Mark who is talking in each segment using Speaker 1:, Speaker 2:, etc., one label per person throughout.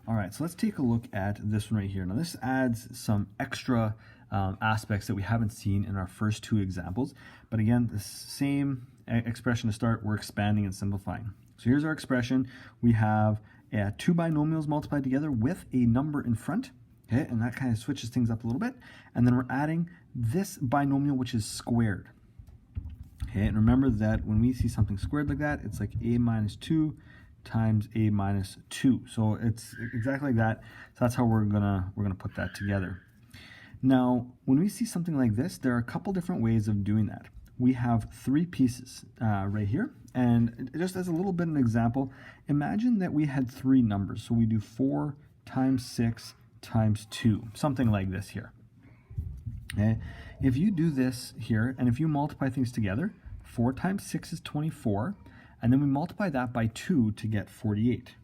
Speaker 1: All right, so let's take a look at this one right here. Now this adds some extra aspects that we haven't seen in our first two examples. But again, the same expression to start, we're expanding and simplifying. So here's our expression. We have two binomials multiplied together with a number in front. Okay, and that kind of switches things up a little bit. And then we're adding this binomial, which is squared. Okay, and remember that when we see something squared like that, it's like a minus 2 times a minus 2. So it's exactly like that. So that's how we're gonna put that together. Now, when we see something like this, there are a couple different ways of doing that. We have three pieces right here. And just as a little bit of an example, imagine that we had three numbers. So we do 4 times 6 times 2, something like this here. Okay? If you do this here, and if you multiply things together, 4 times 6 is 24, and then we multiply that by 2 to get 48.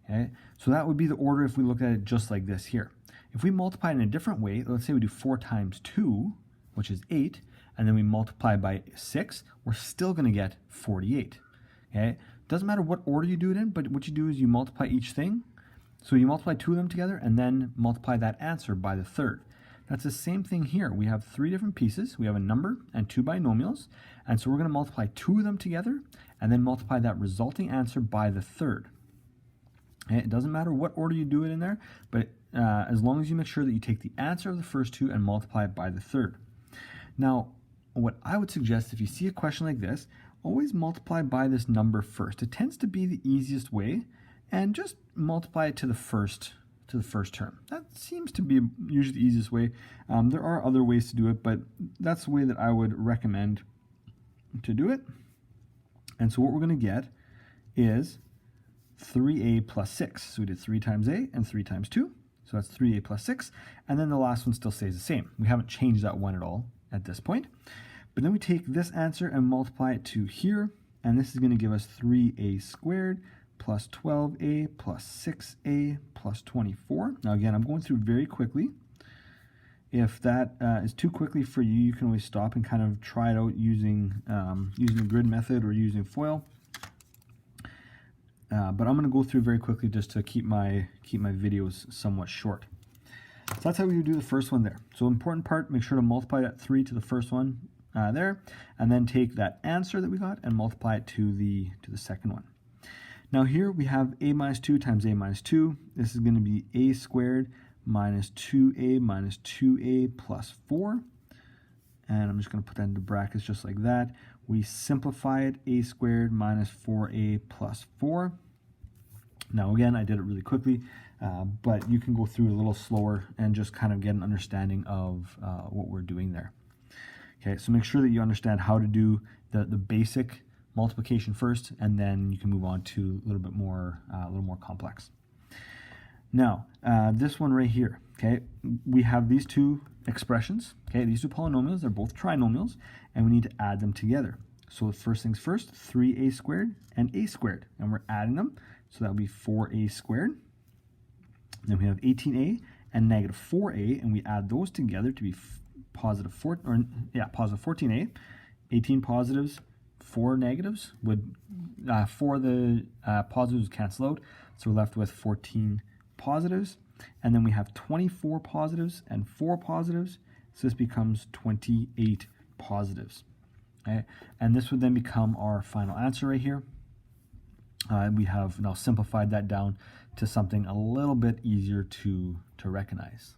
Speaker 1: Okay? So that would be the order if we look at it just like this here. If we multiply in a different way, let's say we do 4 times 2, which is 8, and then we multiply by 6, we're still going to get 48. Okay? Doesn't matter what order you do it in, but what you do is you multiply each thing. So you multiply two of them together and then multiply that answer by the third. That's the same thing here. We have three different pieces. We have a number and two binomials. And so we're going to multiply two of them together and then multiply that resulting answer by the third. Okay? It doesn't matter what order you do it in there, but as long as you make sure that you take the answer of the first two and multiply it by the third. Now, what I would suggest if you see a question like this, always multiply by this number first. It tends to be the easiest way, and just multiply it to the first term. That seems to be usually the easiest way. There are other ways to do it, but that's the way that I would recommend to do it. And so what we're going to get is 3a plus 6. So we did 3 times a and 3 times 2. So that's 3a plus 6. And then the last one still stays the same. We haven't changed that one at all at this point. But then we take this answer and multiply it to here. And this is going to give us 3a squared plus 12a plus 6a plus 24. Now again, I'm going through very quickly. If that is too quickly for you, you can always stop and kind of try it out using the grid method or using FOIL. But I'm going to go through very quickly just to keep my videos somewhat short. So that's how we do the first one there. So important part, make sure to multiply that 3 to the first one there, and then take that answer that we got and multiply it to the second one. Now here we have a minus 2 times a minus 2. This is going to be a squared minus 2a minus 2a plus 4. And I'm just going to put that into brackets just like that. We simplify it, a squared minus 4a plus 4. Now again, I did it really quickly, but you can go through a little slower and just kind of get an understanding of what we're doing there. Okay, so make sure that you understand how to do the basic multiplication first, and then you can move on to a little more complex. Now, this one right here, okay, we have these two expressions, okay, these two polynomials, they're both trinomials, and we need to add them together. So first things first, 3a squared and a squared, and we're adding them, so that would be 4a squared. Then we have 18a and negative 4a, and we add those together to be positive 14a. 18 positives, 4 negatives would for the positives cancel out, so we're left with 14 positives, and then we have 24 positives and 4 positives, so this becomes 28 positives. Okay? And this would then become our final answer right here. We have now simplified that down to something a little bit easier to recognize.